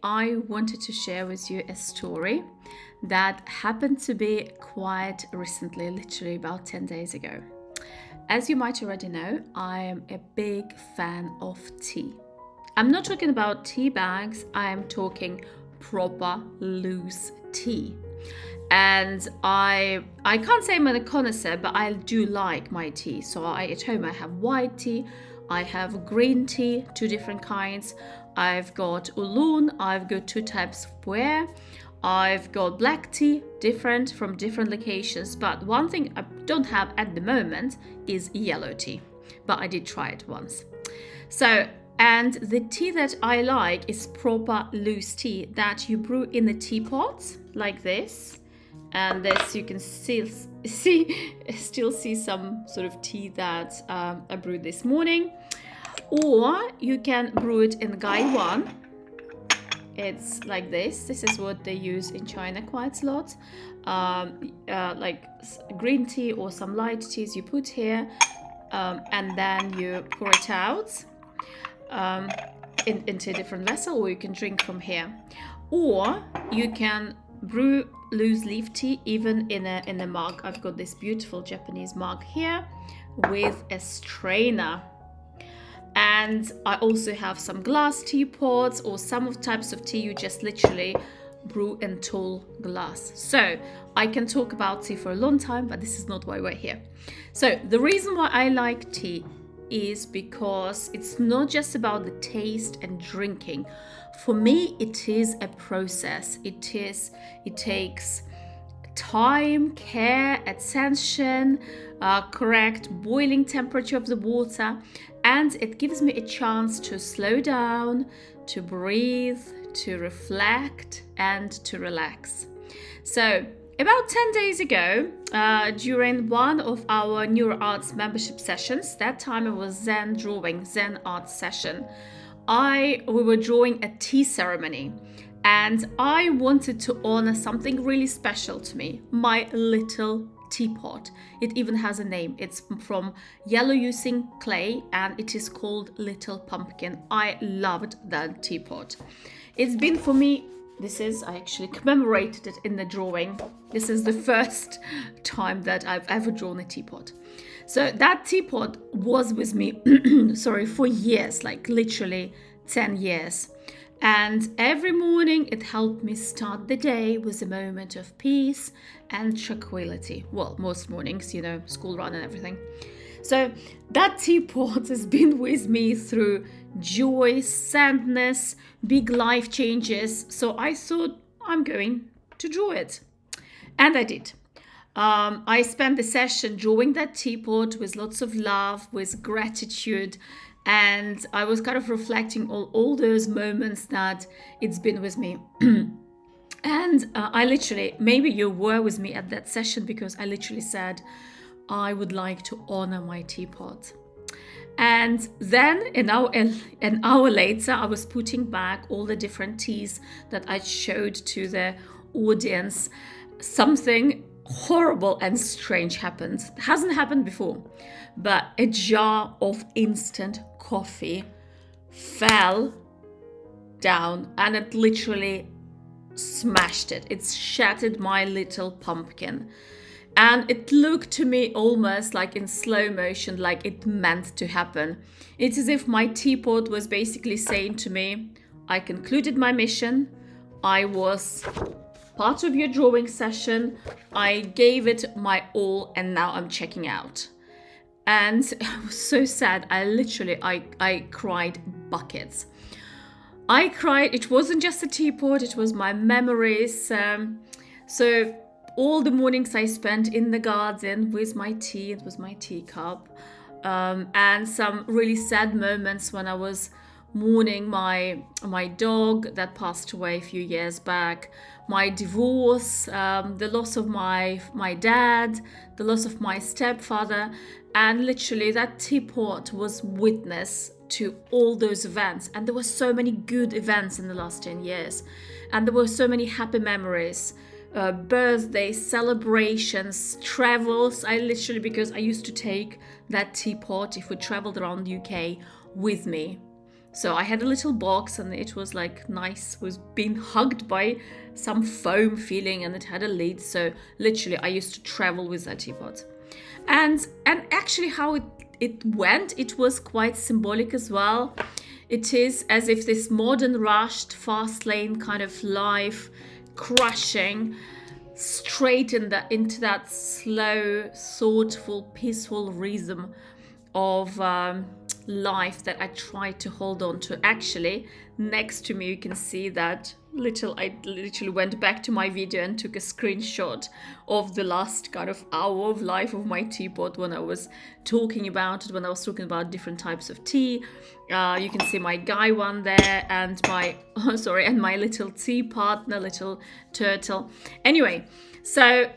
I wanted to share with you a story that happened to be quite recently, literally about 10 days ago. As you might already know, I am a big fan of tea. I'm not talking about tea bags, I am talking proper loose tea. And I can't say I'm a connoisseur, but I do like my tea. So at home I have white tea, I have green tea, 2 different kinds. I've got oolong, I've got 2 types of pu'er. I've got black tea, different from different locations. But one thing I don't have at the moment is yellow tea. But I did try it once. And the tea that I like is proper loose tea that you brew in the teapot like this. And this you can still see some sort of tea that I brewed this morning. Or you can brew it in Gaiwan. It's like this. This is what they use in China quite a lot. Like green tea or some light teas you put here. And then you pour it out into a different vessel, or you can drink from here. Or you can brew loose leaf tea even in a mug. I've got this beautiful Japanese mug here with a strainer. And I also have some glass teapots, or some of types of tea you just literally brew in tall glass. So I can talk about tea for a long time, but this is not why we're here. So the reason why I like tea is because it's not just about the taste and drinking. For me, it is a process. It takes time, care, attention, correct boiling temperature of the water, and it gives me a chance to slow down, to breathe, to reflect, and to relax. So about 10 days ago, during one of our NeuroArts membership sessions, that time it was Zen drawing, Zen art session, we were drawing a tea ceremony. And I wanted to honor something really special to me, my little teapot. It even has a name. It's from yellow using clay, and it is called Little Pumpkin. I loved that teapot. It's been for me, I actually commemorated it in the drawing. This is the first time that I've ever drawn a teapot. So that teapot was with me, for years, like literally 10 years. And every morning it helped me start the day with a moment of peace and tranquility. Well, most mornings, school run and everything. So that teapot has been with me through joy, sadness, big life changes. So I thought I'm going to draw it. And I did. I spent the session drawing that teapot with lots of love, with gratitude. And I was kind of reflecting on all those moments that it's been with me. And I literally, maybe you were with me at that session, because I literally said, I would like to honor my teapot. And then an hour later, I was putting back all the different teas that I showed to the audience. Something horrible and strange happened. It hasn't happened before, but a jar of instant coffee fell down and it literally smashed it. It shattered my little pumpkin. And it looked to me almost like in slow motion, like it meant to happen. It's as if my teapot was basically saying to me, I concluded my mission. I was part of your drawing session. I gave it my all, and now I'm checking out. And I was so sad. I cried buckets. I cried. It wasn't just a teapot. It was my memories. So all the mornings I spent in the garden with my tea. It was my teacup. And some really sad moments when I was mourning my dog that passed away a few years back, my divorce, the loss of my dad, the loss of my stepfather, and literally that teapot was witness to all those events. And there were so many good events in the last 10 years, and there were so many happy memories, birthdays, celebrations, travels. Because I used to take that teapot if we traveled around the UK with me. So I had a little box, and it was like nice, was being hugged by some foam feeling, and it had a lid. So literally I used to travel with that teapot. And actually how it went, it was quite symbolic as well. It is as if this modern, rushed, fast lane kind of life crashing straight into that slow, thoughtful, peaceful rhythm of life that I tried to hold on to. Actually, next to me you can see that I literally went back to my video and took a screenshot of the last kind of hour of life of my teapot when I was talking about it, when I was talking about different types of tea. You can see my guy one there, and my and my little tea partner, little turtle. Anyway, so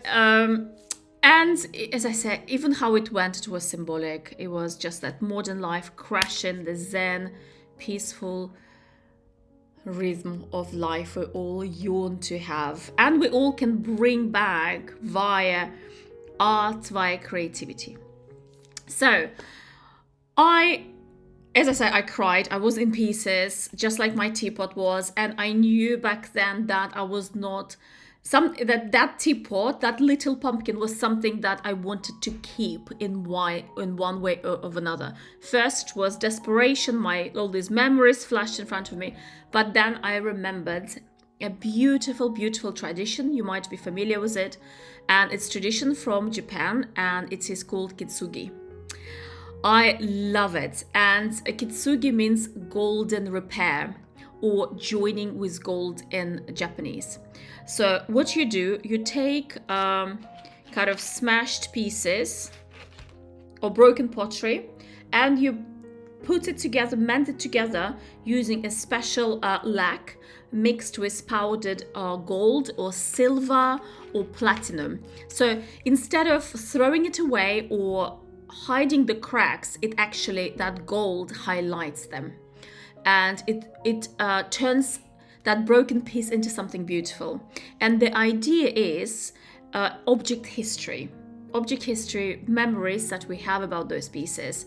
and as I said, even how it went, it was symbolic. It was just that modern life crashing, the zen, peaceful rhythm of life we all yearn to have, and we all can bring back via art, via creativity. So as I said, I cried. I was in pieces, just like my teapot was, and I knew back then that I was not that teapot, that little pumpkin, was something that I wanted to keep in one way or another. First was desperation, all these memories flashed in front of me, but then I remembered a beautiful, beautiful tradition. You might be familiar with it, and it's tradition from Japan, and it is called Kintsugi. I love it, and Kintsugi means golden repair, or joining with gold in Japanese. So what you do, you take kind of smashed pieces or broken pottery, and you put it together, mend it together using a special lac mixed with powdered gold or silver or platinum. So instead of throwing it away or hiding the cracks, that gold highlights them, and it turns that broken piece into something beautiful. And the idea is object history, memories that we have about those pieces,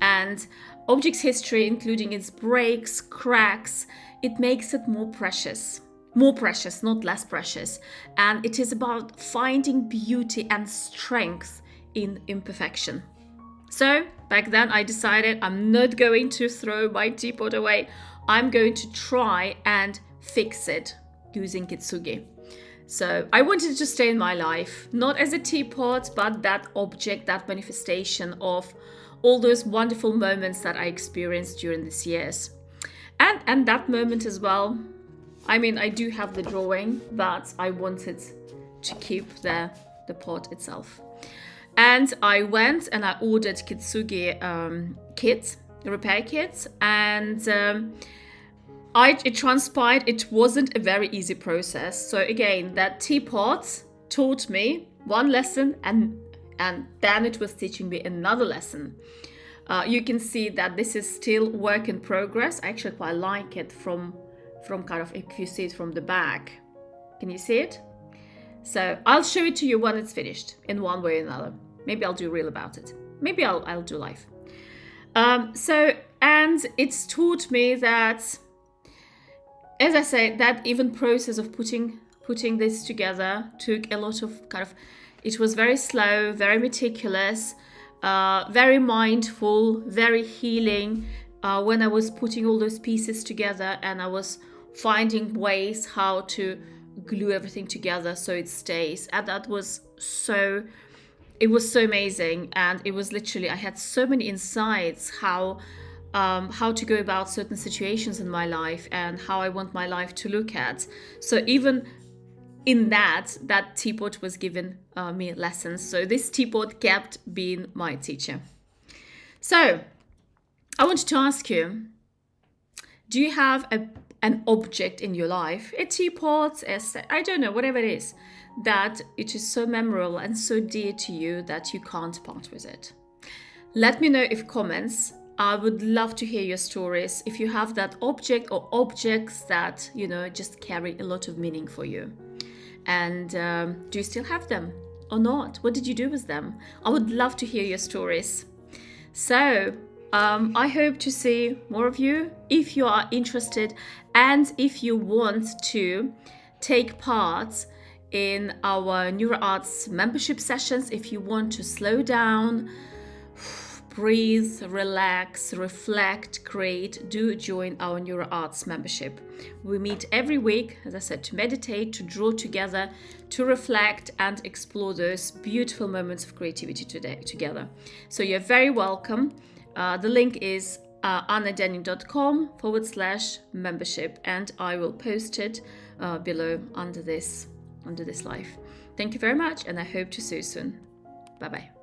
and object history, including its breaks, cracks. It makes it more precious, not less precious. And it is about finding beauty and strength in imperfection. So back then I decided I'm not going to throw my teapot away. I'm going to try and fix it using Kintsugi. So I wanted it to stay in my life, not as a teapot, but that object, that manifestation of all those wonderful moments that I experienced during these years. And that moment as well, I mean, I do have the drawing, but I wanted to keep the pot itself. And I went and I ordered Kintsugi repair kits, and it transpired it wasn't a very easy process. So again, that teapot taught me one lesson, and then it was teaching me another lesson. You can see that this is still work in progress. I actually quite like it from kind of, if you see it from the back. Can you see it? So I'll show it to you when it's finished in one way or another. Maybe I'll do a reel about it. Maybe I'll do live. And it's taught me that, as I said, that even process of putting this together took a lot of it was very slow, very meticulous, very mindful, very healing. When I was putting all those pieces together, and I was finding ways how to glue everything together so it stays, and it was so amazing. And it was literally, I had so many insights how to go about certain situations in my life and how I want my life to look at. So even in that teapot was giving me lessons. So this teapot kept being my teacher. So I wanted to ask you, do you have an object in your life, a teapot, I don't know, whatever it is, that it is so memorable and so dear to you that you can't part with it? Let me know in comments. I would love to hear your stories. If you have that object or objects that, just carry a lot of meaning for you. And do you still have them or not? What did you do with them? I would love to hear your stories. So I hope to see more of you. If you are interested and if you want to take part in our NeuroArts membership sessions, if you want to slow down, breathe, relax, reflect, create, do join our NeuroArts membership. We meet every week, as I said, to meditate, to draw together, to reflect and explore those beautiful moments of creativity together. So you're very welcome. The link is annadenning.com/membership, and I will post it below under this live. Thank you very much, and I hope to see you soon. Bye bye.